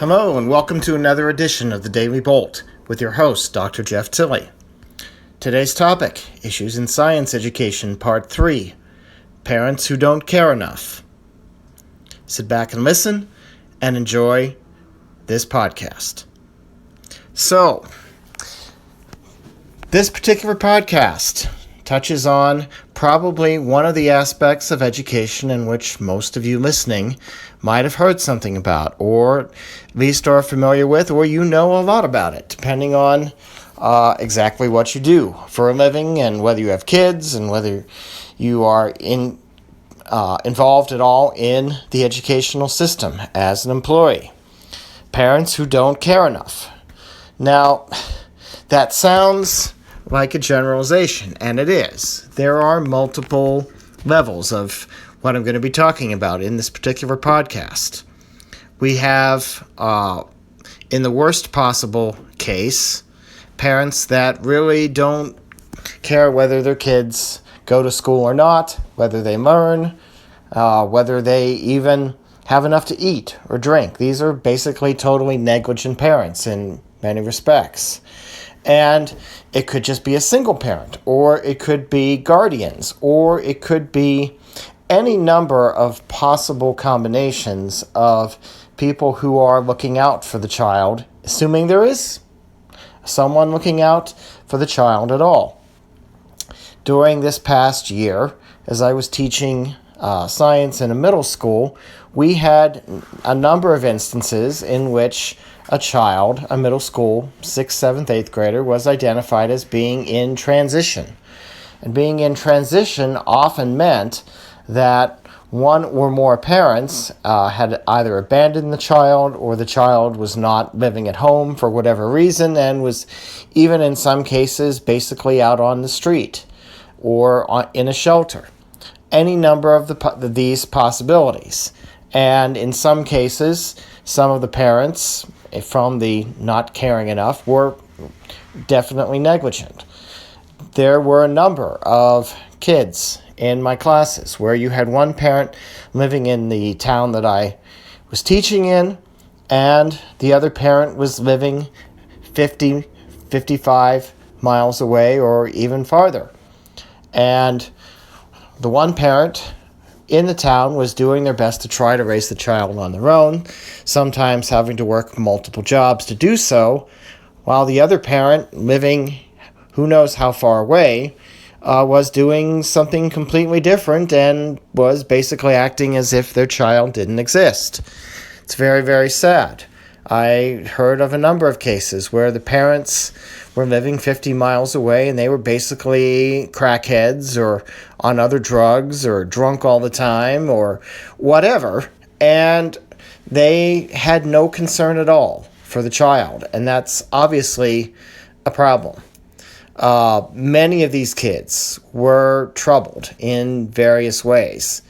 Hello and welcome to another edition of the Daily Bolt with your host, Dr. Jeff Tilley. Today's topic, Issues in Science Education, Part 3, Parents Who Don't Care Enough. Sit back and listen and enjoy this podcast. So, this particular podcast touches on probably one of the aspects of education in which most of you listening might have heard something about, or at least are familiar with, or you know a lot about it, depending on exactly what you do for a living and whether you have kids and whether you are involved at all in the educational system as an employee. Parents who don't care enough. Now, that sounds like a generalization, and it is. There are multiple levels of what I'm going to be talking about in this particular podcast. We have, in the worst possible case, parents that really don't care whether their kids go to school or not, whether they learn, whether they even have enough to eat or drink. These are basically totally negligent parents in many respects. And it could just be a single parent, or it could be guardians, or it could be any number of possible combinations of people who are looking out for the child, assuming there is someone looking out for the child at all. During this past year, as I was teaching science in a middle school, we had a number of instances in which a child, a middle school 6th, 7th, 8th grader, was identified as being in transition. And being in transition often meant that one or more parents had either abandoned the child, or the child was not living at home for whatever reason and was even in some cases basically out on the street or in a shelter. Any number of these possibilities. And in some cases, some of the parents, from the not caring enough, were definitely negligent. There were a number of kids in my classes where you had one parent living in the town that I was teaching in, and the other parent was living 50, 55 miles away or even farther. And the one parent in the town was doing their best to try to raise the child on their own, sometimes having to work multiple jobs to do so, while the other parent, living who knows how far away, was doing something completely different and was basically acting as if their child didn't exist. It's very, very sad. I heard of a number of cases where the parents were living 50 miles away and they were basically crackheads or on other drugs or drunk all the time or whatever, and they had no concern at all for the child, and that's obviously a problem. Many of these kids were troubled in various ways.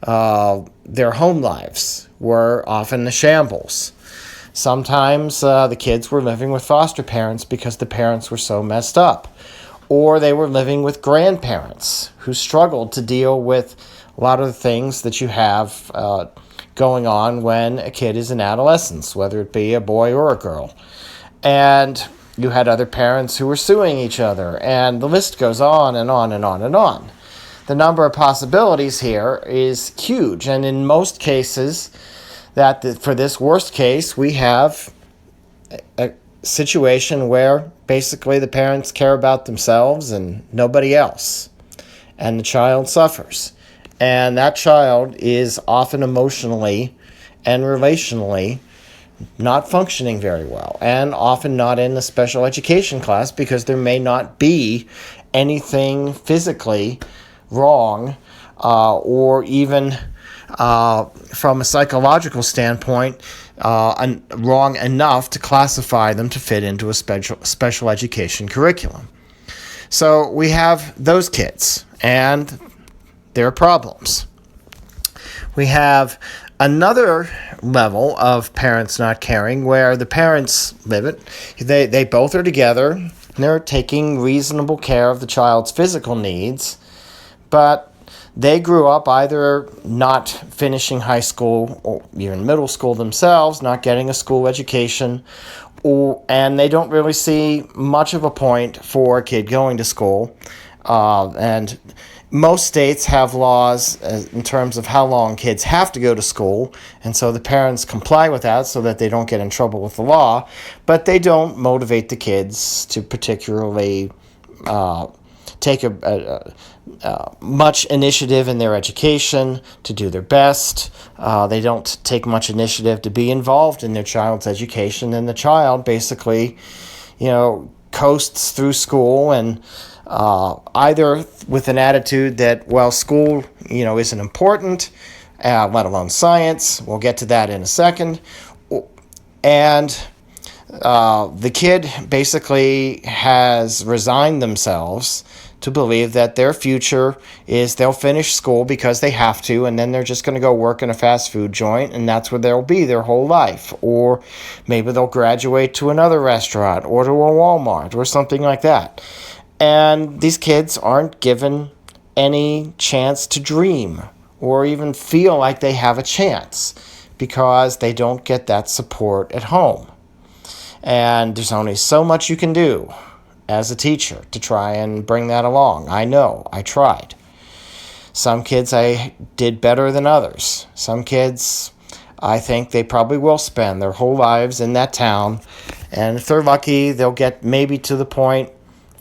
Their home lives were often a shambles. Sometimes the kids were living with foster parents because the parents were so messed up. Or they were living with grandparents who struggled to deal with a lot of the things that you have going on when a kid is in adolescence, whether it be a boy or a girl. And you had other parents who were suing each other, and the list goes on and on and on and on. The number of possibilities here is huge, and in most cases, for this worst case, we have a situation where basically the parents care about themselves and nobody else, and the child suffers. And that child is often emotionally and relationally not functioning very well, and often not in a special education class because there may not be anything physically wrong or even from a psychological standpoint wrong enough to classify them to fit into a special education curriculum. So we have those kids and their problems. We have another level of parents not caring where the parents live it. They both are together and they're taking reasonable care of the child's physical needs, but they grew up either not finishing high school or even middle school themselves, not getting a school education, and they don't really see much of a point for a kid going to school. And most states have laws in terms of how long kids have to go to school, and so the parents comply with that so that they don't get in trouble with the law, but they don't motivate the kids to particularly take much initiative in their education, to do their best. They don't take much initiative to be involved in their child's education, and the child basically, coasts through school and either with an attitude that, well, school, isn't important, let alone science. We'll get to that in a second. And the kid basically has resigned themselves to believe that their future is they'll finish school because they have to, and then they're just going to go work in a fast food joint, and that's where they'll be their whole life. Or maybe they'll graduate to another restaurant or to a Walmart or something like that. And these kids aren't given any chance to dream or even feel like they have a chance because they don't get that support at home. And there's only so much you can do as a teacher to try and bring that along. I know, I tried. Some kids I did better than others. Some kids, I think they probably will spend their whole lives in that town. And if they're lucky, they'll get maybe to the point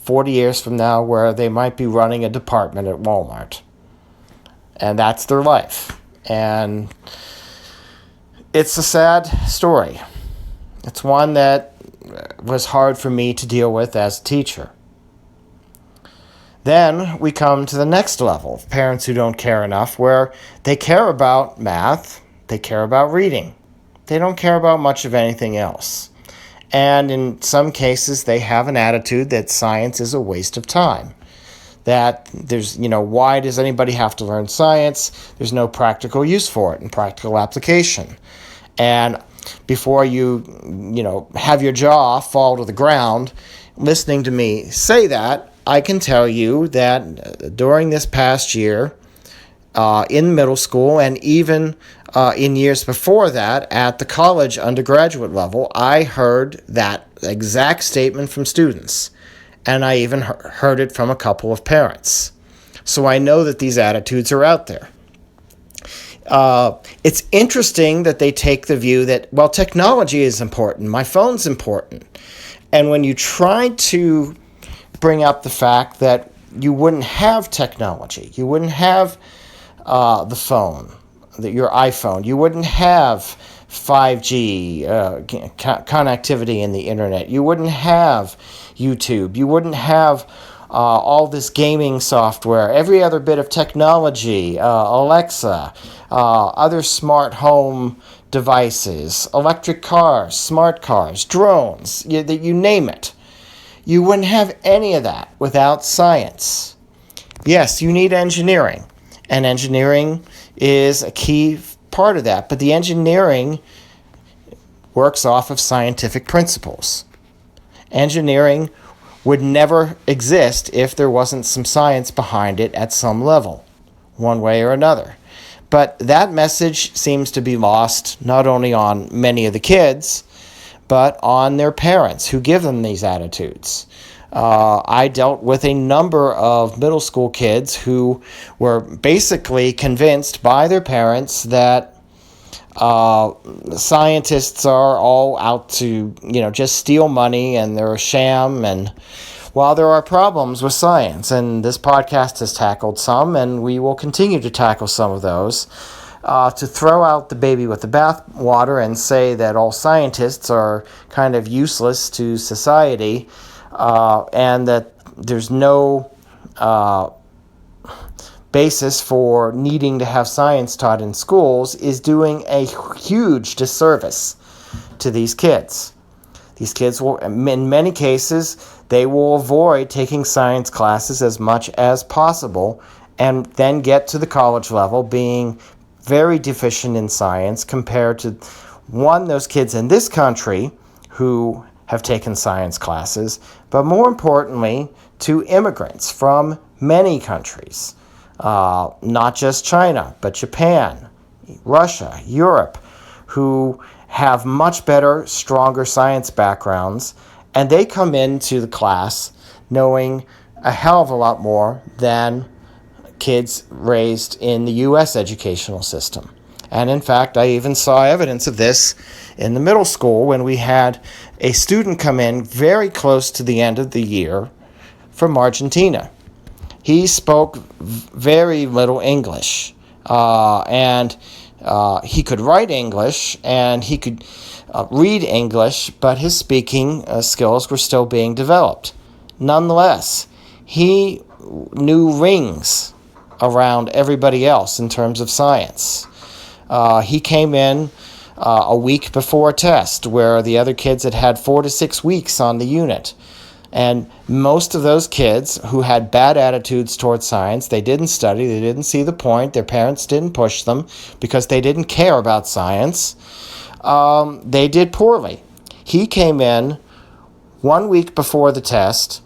40 years from now where they might be running a department at Walmart. And that's their life. And it's a sad story. It's one that was hard for me to deal with as a teacher. Then we come to the next level of parents who don't care enough, where they care about math, they care about reading. They don't care about much of anything else. And in some cases, they have an attitude that science is a waste of time. That there's, why does anybody have to learn science? There's no practical use for it and practical application. And before you have your jaw fall to the ground listening to me say that, I can tell you that during this past year, in middle school and even in years before that at the college undergraduate level, I heard that exact statement from students. And I even heard it from a couple of parents. So I know that these attitudes are out there. It's interesting that they take the view that, well, technology is important. My phone's important. And when you try to bring up the fact that you wouldn't have technology, you wouldn't have the phone, your iPhone, you wouldn't have 5G connectivity in the internet, you wouldn't have YouTube, you wouldn't have all this gaming software, every other bit of technology, Alexa, other smart home devices, electric cars, smart cars, drones, you name it. You wouldn't have any of that without science. Yes, you need engineering, and engineering is a key part of that, but the engineering works off of scientific principles. Engineering would never exist if there wasn't some science behind it at some level, one way or another. But that message seems to be lost not only on many of the kids, but on their parents who give them these attitudes. I dealt with a number of middle school kids who were basically convinced by their parents that scientists are all out to, just steal money and they're a sham. And while there are problems with science, and this podcast has tackled some, and we will continue to tackle some of those, to throw out the baby with the bathwater and say that all scientists are kind of useless to society, and that there's no basis for needing to have science taught in schools is doing a huge disservice to these kids. These kids will, in many cases, they will avoid taking science classes as much as possible and then get to the college level being very deficient in science compared to, those kids in this country who have taken science classes, but more importantly, to immigrants from many countries. not just China, but Japan, Russia, Europe, who have much better, stronger science backgrounds, and they come into the class knowing a hell of a lot more than kids raised in the U.S. educational system. And in fact, I even saw evidence of this in the middle school when we had a student come in very close to the end of the year from Argentina. He spoke very little English, and he could write English and he could read English, but his speaking skills were still being developed. Nonetheless, he knew rings around everybody else in terms of science. He came in a week before a test where the other kids had had 4 to 6 weeks on the unit. And most of those kids who had bad attitudes towards science, they didn't study, they didn't see the point, their parents didn't push them because they didn't care about science, they did poorly. He came in 1 week before the test,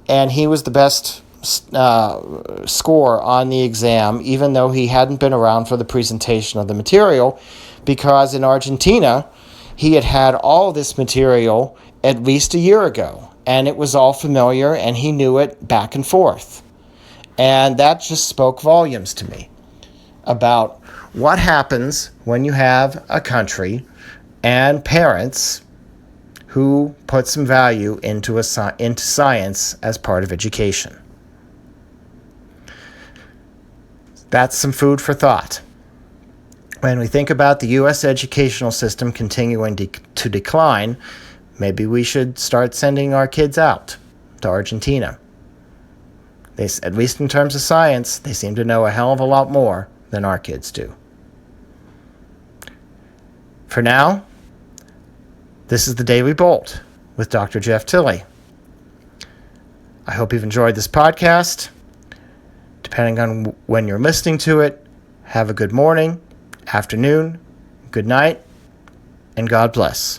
and he was the best score on the exam, even though he hadn't been around for the presentation of the material, because in Argentina, he had had all this material at least a year ago. And it was all familiar, and he knew it back and forth. And that just spoke volumes to me about what happens when you have a country and parents who put some value into science as part of education. That's some food for thought. When we think about the U.S. educational system continuing to decline, maybe we should start sending our kids out to Argentina. At least in terms of science, they seem to know a hell of a lot more than our kids do. For now, this is the Daily Bolt with Dr. Jeff Tilley. I hope you've enjoyed this podcast. Depending on when you're listening to it, have a good morning, afternoon, good night, and God bless.